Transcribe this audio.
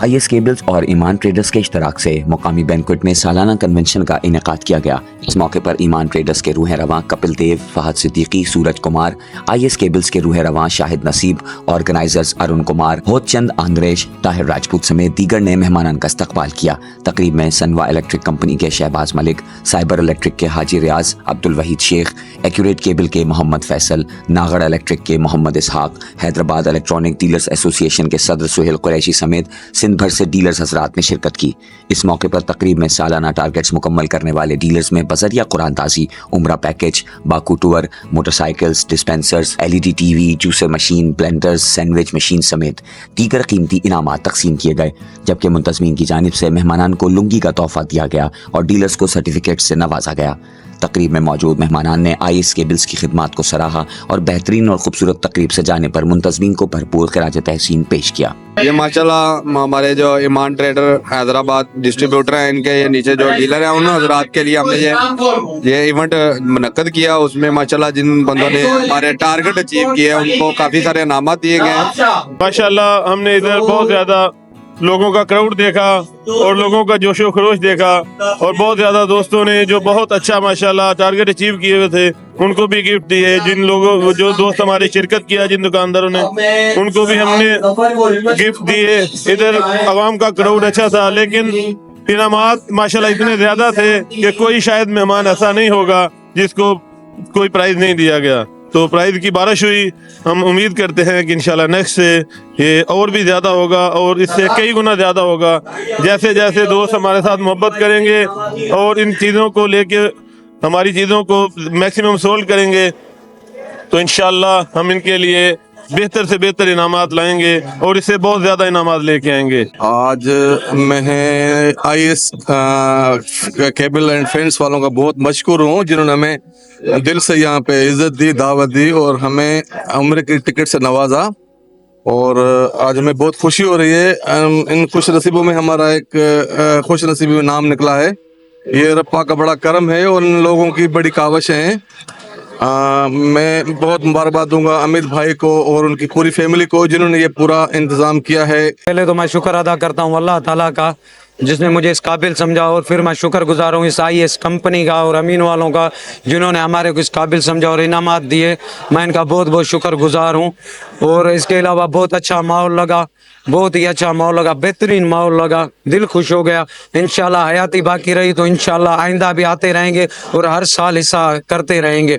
IS cables और ईमान traders के इश्तराक से मुकामी बैंक्वेट में सालाना कन्वेंशन का इनेकाद किया गया। इस मौके पर ईमान ट्रेडर्स के रूह रवां कपिल देव, फहद सिद्दीकी, सूरज कुमार, IS केबल्स के रूह रवां शाहिद नसीब, ऑर्गेनाइजर्स अरुण कुमार, होतचंद आंद्रेश, ताहिर राजपूत समेत दीगर ने मेहमानान का इस्तकबाल किया। तकरीब में सनवा इलेक्ट्रिक कंपनी के शहबाज मलिक, साइबर इलेक्ट्रिक के हाजी रियाज, अब्दुल वहीद शेख, एक्यूरेट केबल के मोहम्मद फैसल, नागड़ इलेक्ट्रिक के मोहम्मद इसहाक, हैदराबाद इलेक्ट्रॉनिक डीलर्स एसोसिएशन के सदर सुहेल कुरैशी समेत सिंध भर से डीलर्स हजरात ने शिरकत की। इस मौके पर तकरीब में सालाना टारगेट्स मुकम्मल करने वाले डीलर्स में बजरिया कुरान ताज़ी, उम्रा package, Baku tour, motorcycles, dispensers, LED TV, juicer machine, blenders, sandwich machine समेत दीगर कीमती इनामात तकसीम किए गए, जबकि मुंतज़मीन की जानिब से मेहमानान को लुंगी का तोहफा दिया गया और डीलर्स को सर्टिफिकेट से नवाजा गया। तकरीब में मौजूद मेहमानान ने IS केबल्स की खिदमात को सराहा और बेहतरीन और खूबसूरत तकरीब से जाने पर मुंतज़मीन को भरपूर खिराज तहसीन पेश किया। ये माशाल्लाह हमारे जो ईमान ट्रेडर हैदराबाद डिस्ट्रीब्यूटर हैं, इनके ये नीचे जो डीलर हैं, उन हजरात के लिए हमने ये इवेंट मुनक्कद किया। उसमें माशाल्लाह जिन बंदों ने हमारे टारगेट अचीव किए हैं उनको काफ़ी सारे इनामात दिए गए हैं। माशाल्लाह हमने इधर बहुत ज़्यादा लोगों का क्राउड देखा और लोगों का जोशो खरोश देखा और बहुत ज़्यादा दोस्तों ने जो बहुत अच्छा माशाल्लाह टारगेट अचीव किए हुए थे उनको भी गिफ्ट दिए। जिन लोगों जो दोस्त हमारे शिरकत किया, जिन दुकानदारों ने, उनको भी हमने गिफ्ट दिए। इधर आवाम का क्राउड अच्छा था, लेकिन इनामात माशाल्लाह इतने ज़्यादा थे कि कोई शायद मेहमान ऐसा नहीं होगा जिसको कोई प्राइज़ नहीं दिया गया। तो प्राइज़ की बारिश हुई। हम उम्मीद करते हैं कि इंशाल्लाह नेक्स्ट से ये और भी ज़्यादा होगा और इससे कई गुना ज़्यादा होगा। जैसे जैसे दोस्त हमारे साथ मोहब्बत करेंगे और इन चीज़ों को लेके हमारी चीज़ों को मैक्सिमम सोल्व करेंगे तो इंशाल्लाह हम इनके लिए बेहतर से बेहतर इनामात लाएंगे और इससे बहुत ज़्यादा इनामात लेके आएंगे। आज मैं IS केबल एंड फैंस वालों का बहुत मशकूर हूँ, जिन्होंने हमें दिल से यहाँ पे इज्जत दी, दावत दी और हमें उम्र की टिकट से नवाजा। और आज हमें बहुत खुशी हो रही है। इन खुश नसीबों में हमारा एक खुश नसीबी में नाम निकला है। ये रब्बा का बड़ा करम है और इन लोगों की बड़ी काविशें हैं। मैं बहुत मुबारकबाद दूंगा अमित भाई को और उनकी पूरी फैमिली को, जिन्होंने ये पूरा इंतज़ाम किया है। पहले तो मैं शुक्र अदा करता हूँ अल्लाह ताला का, जिसने मुझे इस काबिल समझा, और फिर मैं शुक्रगुजार हूँ इस IS कंपनी का और अमीन वालों का, जिन्होंने हमारे को इस काबिल समझा और इनामात दिए। मैं इनका बहुत बहुत शुक्रगुजार हूँ। और इसके अलावा बहुत अच्छा माहौल लगा, बहुत ही अच्छा माहौल लगा, बेहतरीन माहौल लगा, दिल खुश हो गया। इंशाल्लाह हयाती बाकी रही तो इंशाल्लाह आइंदा भी आते रहेंगे और हर साल हिस्सा करते रहेंगे।